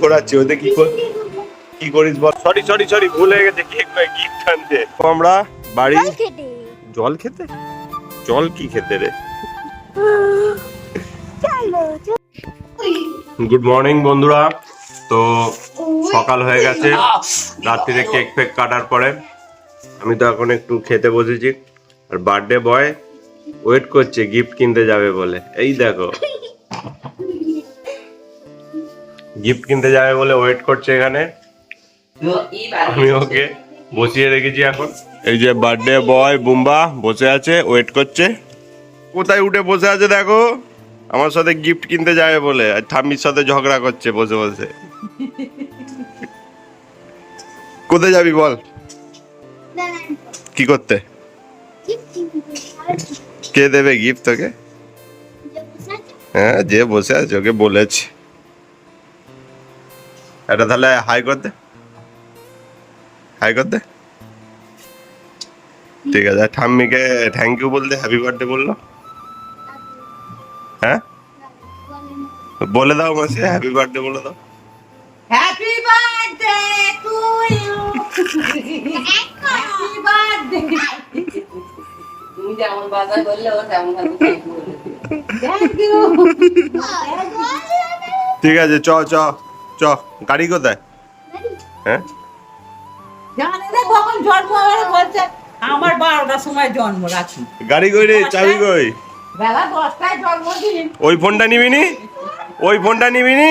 করাচ্ছি ওদের কি করিস বল। সরি সরি সরি ভুলে গেছে কেক গিফট আনতে। আমরা বাড়ি জল খেতে জল কি খেতে রে। গুড মর্নিং বন্ধুরা। তো সকাল হয়ে গেছে, রাত্রিরে কেক ফেক কাটার পরে আমি তো এখন একটু খেতে বসেছি। আর বার্থডে বয় ওয়েট করছে গিফট কিনতে যাবে বলে। এই দেখো গিফট কিনতে যাবে বলে ওয়েট করছে এখানে। আমি ওকে বসিয়ে রেখেছি এখন। এই যে বার্থডে বয় বুম্বা বসে আছে ওয়েট করছে। কোথায় উঠে বসে আছে দেখো, আমার সাথে গিফট কিনতে যাবে বলে। আর ঠাম্মির সাথে ঝগড়া করছে বসে বসে। কোথায় যাবি বল, কি করতে? কে দেবে গিফট তোকে? হ্যাঁ যে বসে আছে ওকে বলেছি। এটা তাহলে হাই করতে, হাই করতে। ঠিক আছে, ঠাম্মিকে থ্যাংক ইউ বলতে, হ্যাপি বার্থডে বললো। হ্যাঁ বলে দাও মাসি, হ্যাপি বার্থডে বলে দাও। Happy birthday to you, happy birthday. তুমি যেমন বাধা বললে ও তেমন ভাবে বলবে। Thank you. ঠিক আছে চ চ চ। গাড়ি কোথায়? হ্যাঁ জানে না কখন জন্ম হবে বলছে আমার 12টার সময় জন্ম রাখি। গাড়ি কই রে, চাবি কই? বেলা 10টায় জন্মদিন। ওই ফোনটা নিবি নি, ওই ফোনটা নিবি নি।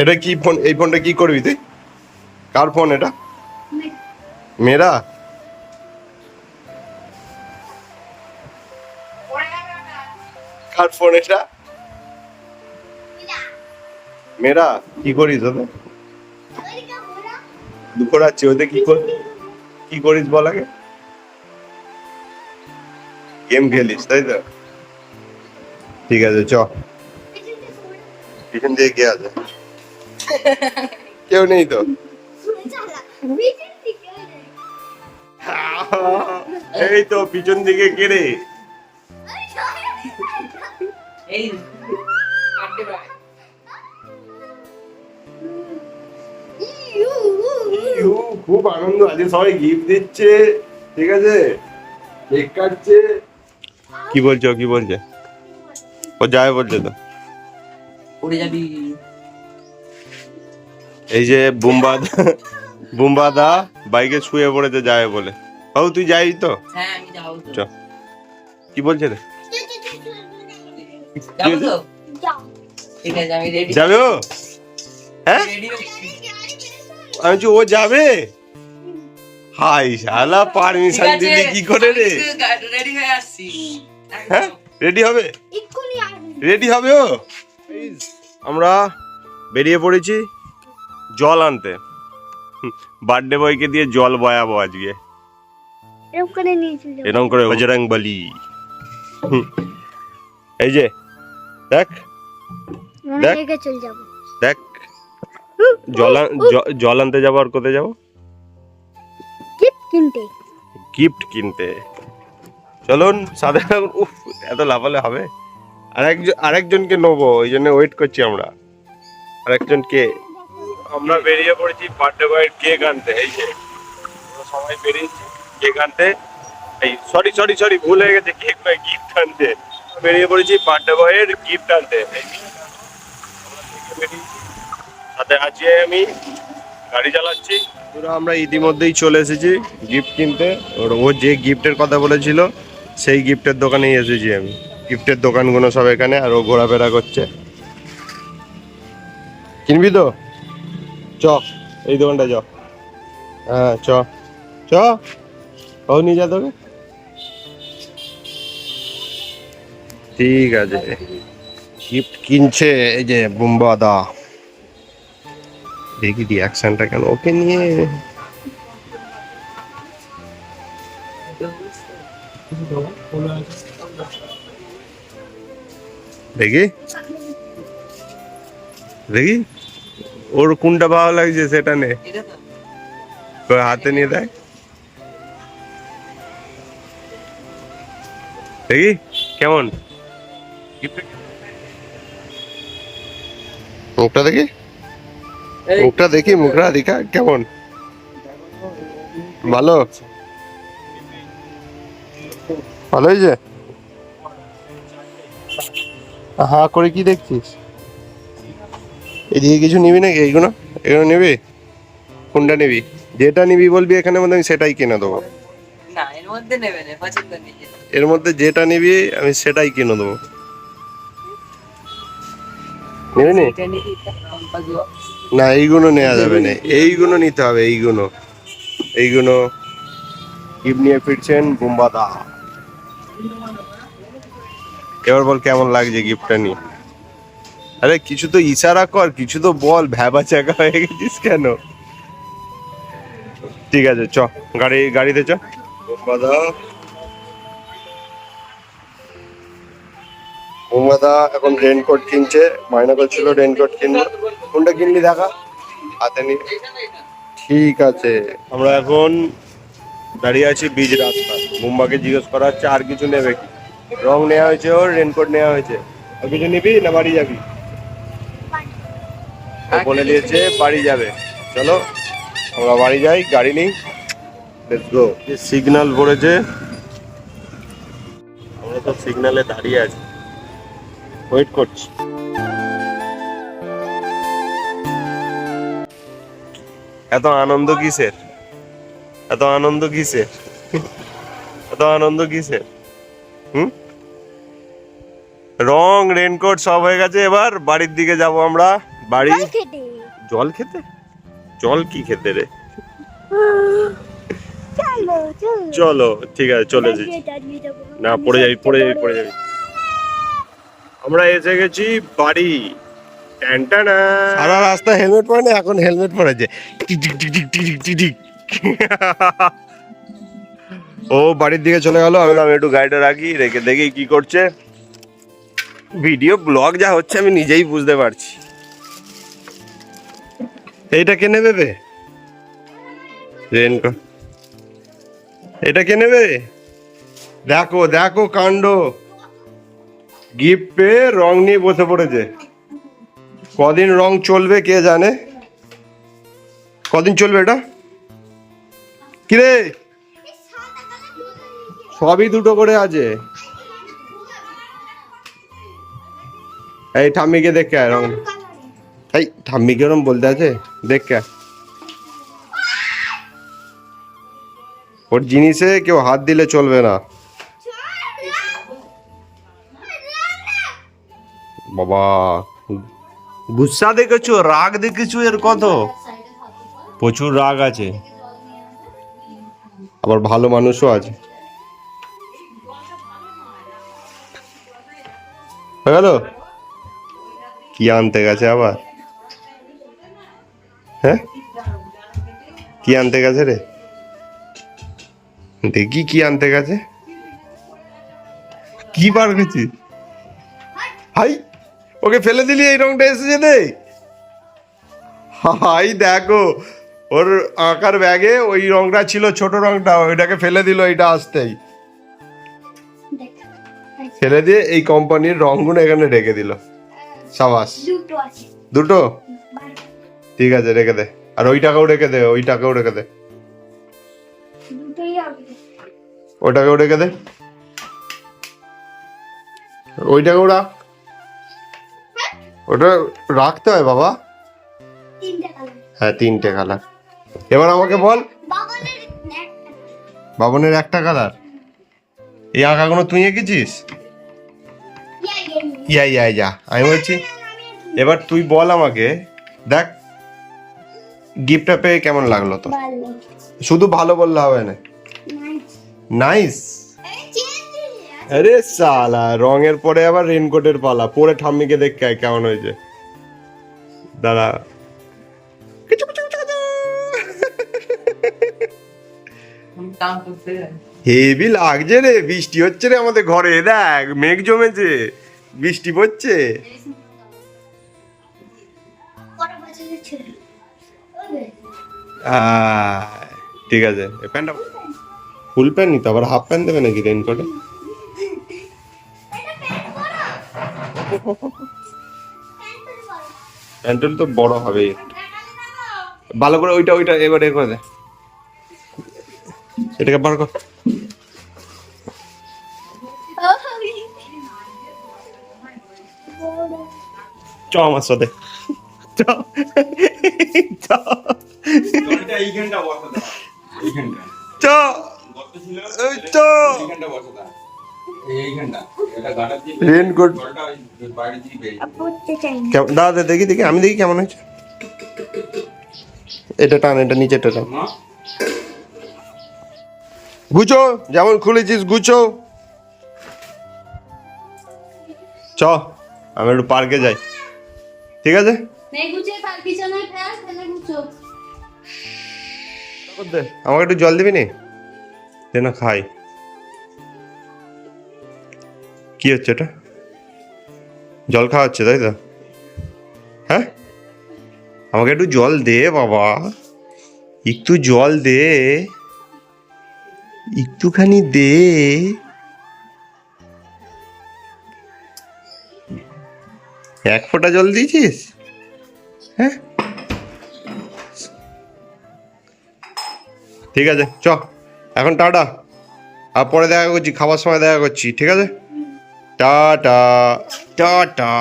এটা কি ফোন? এই ফোনটা কি করবি তুই? কার ফোন এটা? মেরা? কার ফোন এটা? মেরা? কি করিস ওতে? দুপুরাচ্ছি ওতে কি করিস বল আগে? গেম খেলিস তাই তো? ঠিক আছে চ। পিছন দিয়ে কে আছে? কেউ নেই তো। এই তো পিছন দিকে কে রে? এই বার্থডে বয়। খুব আনন্দ, আজকে সবাই গিফট দিচ্ছে, ঠিক আছে, কেক কাটছে। কি বলছো, কি বলছে? ও যাবে বলছে তো। উড়ে যাবি। এই যে বুম্বা দা বাইকে শুয়ে পড়েতে যাবে বলে। বাবু তুই যাই তো? হ্যাঁ আমি যাবো তো। চ। কি বলছে রে? যাবো তো? ঠিক আছে আমি রেডি। যাবে ও? হ্যাঁ রেডি হচ্ছি। আমি ও যাবে। হাই শালা পারমিশন দিলি কি করে রে? রেডি হয়ে আসছি। হ্যাঁ রেডি হবে, রেডি হবে ও। আমরা বেরিয়ে পড়েছি জল আনতে। বার্থডে বয়কে দিয়ে জল বয়াবো আজকে। এরকম করে বজরং বলি। এই যে দেখ দেখ দেখ, জল আনতে যাবো। আর কোথায় যাবো? গিফট কিনতে। চলুন সাথে। উফ এত লাফালে হবে? আরেকজনকে নেবো, ওই জন্য ওয়েট করছি আমরা। আরেকজনকে আমরা বেরিয়ে পড়েছি বার্থডে বয়ের কেক আনতে। এই যে সবাই বেরিয়েছি কেক আনতে। এই সরি সরি সরি ভুল হয়ে গেছে, কেক নয় গিফট আনতে। বেরিয়ে পড়েছি বার্থডে বয়ের গিফট আনতে। সাথে আছি আমি, গাড়ি চালাচ্ছি। আমরা ইতিমধ্যেই চলে এসেছি গিফট কিনতে। ও যে গিফটের কথা বলেছিল সেই গিফটের দোকানেই এসেছি আমি। গিফটের দোকানগুলো সব এখানে, আর ও ঘোরাফেরা করছে। কিনবি তো? চ এই দোকানটা চ। হ্যাঁ চ চ, ও নিয়ে যা তোকে। ঠিক আছে, গিফট কিনছে এই যে বুম্বা দা। দেখি রিয়াকশনটা কেন ওকে নিয়ে। দেখি দেখি ওর কোনটা ভালো লাগছে সেটা নে, হাতে নিয়ে দেখ দেখি কেমন। মুখটা দেখি, মুখটা দেখা কেমন, ভালো ভালো হয়েছে? হ্যাঁ করে কি দেখছিস? এদিকে কিছু নিবি নাকি? এগুলো নিবি? কোনটা নিবি? যেটা নিবি বলবি এখানে, মধ্যে আমি সেটাই কিনে দেবো। না, এর মধ্যে নেবে না, পছন্দ নেই। এর মধ্যে যেটা নিবি আমি সেটাই কিনে দেবো। নিবি নি? এটা নিবি, এটা কম্পাস বক্স। না এইগুলো নেওয়া যাবে না, এইগুলো নিতে হবে। এইগুলো গিফট নিয়ে ফিরছেন বুম্বাদা। এবার বল কেমন লাগছে গিফটটা নিয়ে? আরে কিছু তো ইশারা কর, কিছু তো বল, ভ্যাবা চাকা হয়ে গেছিস কেন? ঠিক আছে চ, গাড়িতে চ। বুম্বাদা এখন রেনকোট কিনছে, মায়না করছিল রেনকোট কিনবে। কোনটা কিনলি দেখা, হাতে নি। ঠিক আছে, আমরা এখন দাঁড়িয়ে আছি বীজ রাস্তা। বুম্বাকে জিজ্ঞেস করা হচ্ছে আর কিছু নেবে কি। রং নেওয়া হয়েছে, ওর রেনকোট নেওয়া হয়েছে। আর কিছু নিবি না বাড়ি যাবি? ও বলে দিয়েছে বাড়ি যাবে। চলো আমরা বাড়ি যাই, গাড়ি নেই, লেটস গো। সিগন্যাল পড়েছে, আমরা তো সিগন্যালে দাঁড়িয়ে আছি, ওয়েট করছি। এত আনন্দ কিসের? এত আনন্দ কিসের? এত আনন্দ কিসের? হুম, রং রেনকোট সব হয়ে গেছে, এবার বাড়ির দিকে যাব আমরা। বাড়ি জল খেতে? জল কি খেতে রে? চলো ঠিক আছে, চলে যাচ্ছি। না পড়ে যাবি। আমরা এসে গেছি বাড়ি। সারা রাস্তা হেলমেট পরে না, এখন হেলমেট পরেছে। ও বাড়ির দিকে চলে গেল, আমি একটু গাড়িটা রেখে দেখি কি করছে। ভিডিও ব্লগ যা হচ্ছে আমি নিজেই বুঝতে পারছি। এইটা কে নেবে বে? রেনকোট এটা কে নেবে? দেখো কাণ্ড, গিফট পেয়ে রং নিয়ে বসে পড়েছে। কদিন রং চলবে কে জানে, কদিন চলবে এটা? কিরে সবই দুটো করে আছে। এই ঠাম্মিকে দেখে রং, এই ঠাম্মিকে ওরম বলতে আছে, দেখে ওর জিনিসে কেউ হাত দিলে চলবে না। বাবা গুসা দেখেছো, রাগ দেখেছো এর কত, প্রচুর রাগ আছে, আবার ভালো মানুষও আছে। হয়ে গেল? কি আনতে গেছে আবার? হ্যাঁ কি আনতে গেছে রে? দেখি কি আনতে গেছে, কি বার গেছি? হাই ওকে ফেলে দিলি, এই রংটা এসেছে দে। হাই দেখো, ওর আঁকার ব্যাগে ওই রংটা ছিল, ছোট রংটা, ওইটাকে ফেলে দিল। এইটা আসতেই ফেলে দিয়ে এই কোম্পানির রংগুলো এখানে রেখে দিল। সাবাস, দুটো ঠিক আছে রেখে দে। আর ওইটাকেও রেখে দে, ওইটাকেও রেখে দে, ওটাকেও রেখে দে, ওইটাকেও রাখ। ওটা রাখতে হয় বাবা। হ্যাঁ 3টে কালার। এবার আমাকে বল, বাবনের একটা কালার। এই আঁকাগুলো তুই এঁকেছিস? ইয়া আমি বলছি, এবার তুই বল আমাকে, দেখ গিফটটা পেয়ে কেমন লাগলো তো? শুধু ভালো বললে হবে না, নাইস। আরে সালা, রঙের পরে আবার রেনকোটের পালা, পরে ঠাম্মিকে দেখ কেমন হয়েছে। দাদা হেভি লাগছে রে, বৃষ্টি হচ্ছে রে আমাদের ঘরে, দেখ মেঘ জমেছে, বৃষ্টি পড়ছে। ঠিক আছে, প্যান্টটা ফুল প্যান্ট নিতে, আবার হাফ প্যান্ট দেবে নাকি রেনকোটে? প্যান্টুল তো বড় হবে, ভালো করে ওইটা ওইটা এবারে করে দে, এটাকে বার কর। চ আমার সাথে চ চ এইখানটা বসা দাও, এইখানটা চ এই চ এইখানটা বসা দাও, এইখানটা এটা গাটা দিয়ে রেনকোট জলটা ওই বাইরে দিয়ে বেরিয়ে দাদা দেখি দেখি, আমি দেখি কেমন হয়েছে। এটা টান, এটা নিচেটা টান, মা গুছো যেমন খুলেছিস গুছো। চ আমি একটু পার্কে যাই, ঠিক আছে? আমাকে একটু জল দিবি নি, দে না খাই। কি হচ্ছে এটা? জল খাওয়া হচ্ছে তাই তো? হ্যাঁ, আমাকে একটু জল দে বাবা, একটু জল দে, একটুখানি দে। এক ফোঁটা জল দিয়েছিস? হ্যাঁ ঠিক আছে, চ এখন টাটা, আর পরে দেখা করছি, খাবার সময় দেখা করছি, ঠিক আছে? Tata tata.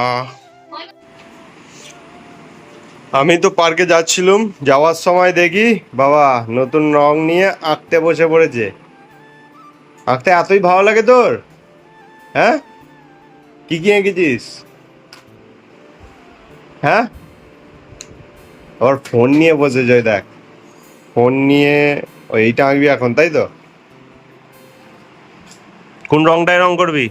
আমি তো পার্কে যাচ্ছিলাম, যাওয়ার সময় দেখি বাবা নতুন রং নিয়ে আঁকতে বসে পড়েছে। আঁকতে এতই ভালো লাগে তোর? হ্যাঁ, কি কি এঁকেছিস? হ্যাঁ, আবার ফোন নিয়ে বসে যায়, দেখ ফোন নিয়ে এইটা আঁকবি এখন, তাই তো? কোন রংটায় রং করবি?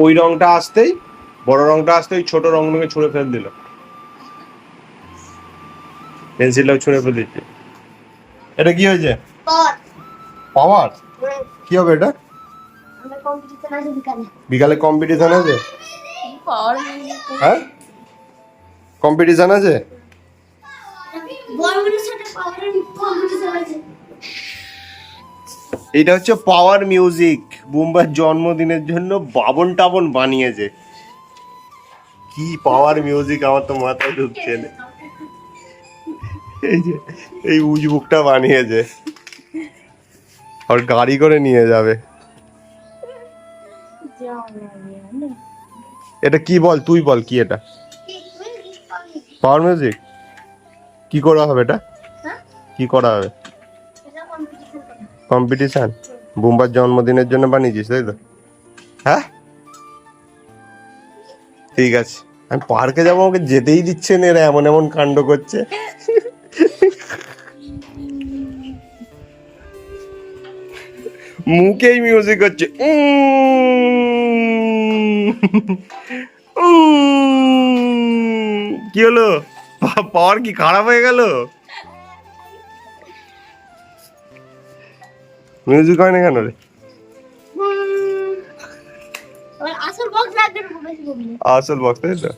ওই রংটা আসতেই, বড় রংটা আসতেই ছোট রংটাকে ছুঁড়ে ফেল দিল, পেন্সিলটাও ছুঁড়ে ফেল দিচ্ছে। এটা কি হয়েছে? পাওয়ার? কি হবে এটা? বিকালে কম্পিটিশন আছে? হ্যাঁ, কম্পিটিশন আছে? এটা হচ্ছে পাওয়ার মিউজিক, বুম্বার জন্মদিনের জন্য বাবন টাবন বানিয়েছে। কি পাওয়ার মিউজিক, আমার তো মাথায় ঢুকছে না। এই যে এই উজবুকটা বানিয়েছে, আর গাড়ি করে নিয়ে যাবে। এটা কি বল, তুই বল কি এটা? পাওয়ার মিউজিক কি করা হবে এটা? কি করা হবে? কম্পিটিশন? বুম্বার জন্মদিনের জন্য বানিয়েছিস তাই তো? হ্যাঁ ঠিক আছে, আমি পার্কে যাবো, আমাকে যেতেই দিচ্ছে না, এরা এমন এমন কাণ্ড করছে। মুখেই মিউজিক হচ্ছে, কি হলো? পাওয়ার কি খারাপ হয়ে গেল? মিউজিক হয় না কেন রে? আসল বক্স তাই তো?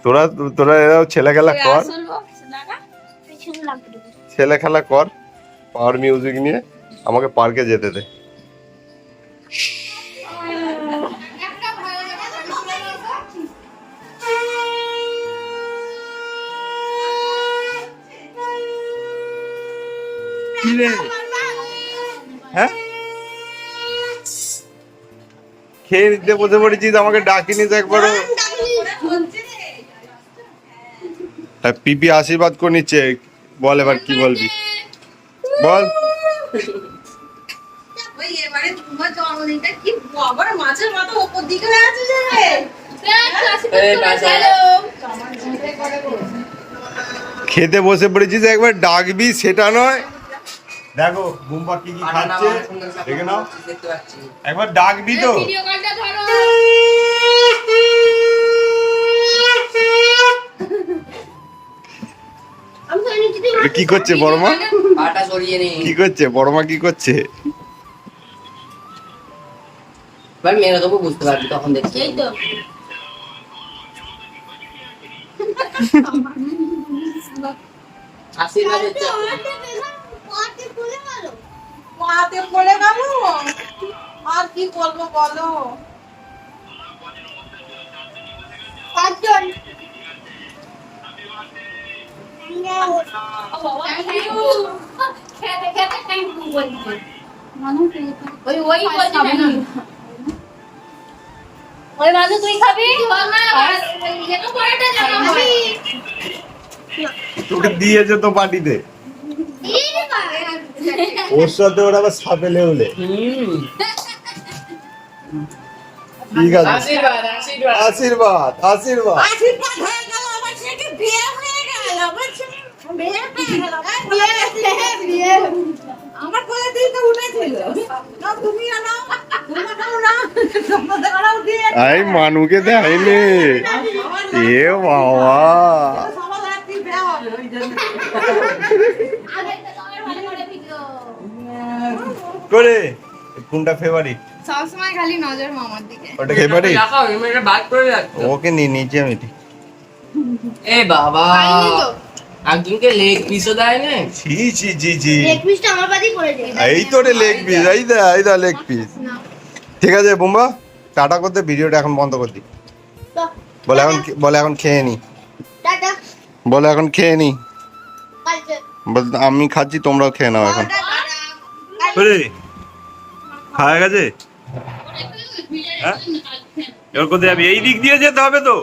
তোরা তোরা এরাও ছেলে খেলা কর, ছেলে খেলা কর পাওয়ার মিউজিক নিয়ে, আমাকে পার্কে যেতে দে। হ্যাঁ, খেয়ে নিতে বসে পড়েছিস, আমাকে ডাকিনিস একবারও। পিপি আশীর্বাদ করে নিচ্ছে, বল এবার কি বলবি, বল। খেতে বসে পড়েছিস, একবার ডাকবি সেটা নয়। দেখো বুম্বা কি কি খাচ্ছে, দেখে নাও, একবার ডাকবি তো। কি করছে বড় মা? কি করছে বড় মা, কি করছে? মেয়েরা তবু বুঝতে পারবি, তখন দেখছি। এই তো আশীর্বাদ হচ্ছে। মাতে পড়ে গেল, আর কি করবো বলো? পাঁচজন। খেতে খেতে থ্যাংক ইউ বলছে। ওই বলছে কেন? ওই মানু তুই খাবি? যেন পরেটা জানা হয়। তোকে দিয়েছে তো পার্টিতে, ওর সাথে ওরা আবার সাপে লেউলে। ঠিক আছে, আশীর্বাদ আশীর্বাদ। আশীর্বাদ হয়ে গেল, আমার সেটা বিয়ে হয়ে গেল, আমার সেটা বিয়ে হয়ে গেল, বিয়ে। আমার কোলে দিয়ে তো উঠেছিল। না তুমি আনো, তোমাকেও না, তোমাদেরও দিয়ে। আই মানুকে দেয়নি। এ বাবা, সবার রাত্রি বিয়ে হবে ওই জন্য। আগে তো তোমার ভালো করে ভিডিও। করে কোনটা ফেভারিট? সবসময় খালি নজর মামার দিকে। ওটা ফেভারিট? রাখাও ইমেলটা বাদ করে রাখো। ওকে নিয়ে নিচে আমি দিই। এ বাবা, খাইনি তো। একজনকে লেগ পিসও দেয় না। ছি ছি ছি ছি, লেগ পিসটা আমার বাড়ি পড়ে যায়। এই তো রে লেগ পিস, এই দা লেগ পিস। ঠিক আছে বুম্বা, টাটা করতে, ভিডিওটা এখন বন্ধ করে দি। বলে এখন খেয়ে নি, টাটা। বলে এখন খেয়ে নি। কালকে। আমি খাচ্ছি, তোমরাও খেয়ে নাও এখন। খাওয়া গেছে? হ্যাঁ? এবার কোথায় যাবি? এই দিক দিয়ে যেতে হবে তো,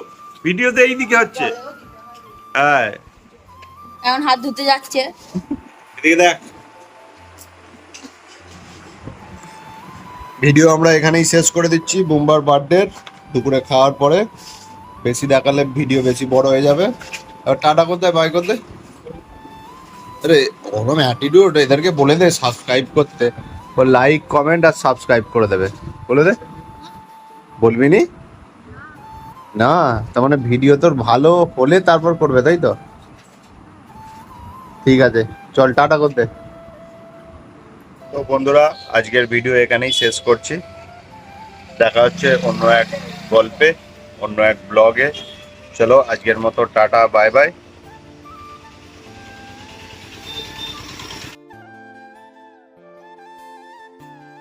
ভিডিওতে এই দিকে হচ্ছে। হ্যাঁ, এখন হাত ধুতে যাচ্ছে। এদিকে দেখ। ভিডিও আমরা এখানেই শেষ করে দিচ্ছি বুম্বার বার্থডে দুপুরে খাওয়ার পরে। বেশি দেখালে ভিডিও বেশি বড় হয়ে যাবে। আর টাটা করতে, বাই করতে। আরে ওরকম অ্যাটিটিউড, এদেরকে বলে দে সাবস্ক্রাইব করতে, ও লাইক কমেন্ট আর সাবস্ক্রাইব করে দেবে, বলে দে। বলবি নি না? তার মানে ভিডিও তোর ভালো হলে তারপর করবে, তাই তো? ঠিক আছে, চল টাটা করতে। তো বন্ধুরা, আজকের ভিডিও এখানেই শেষ করছি। দেখা হচ্ছে অন্য এক গল্পে, অন্য এক ব্লগে। চলো আজকের মতো টাটা, বাই বাই।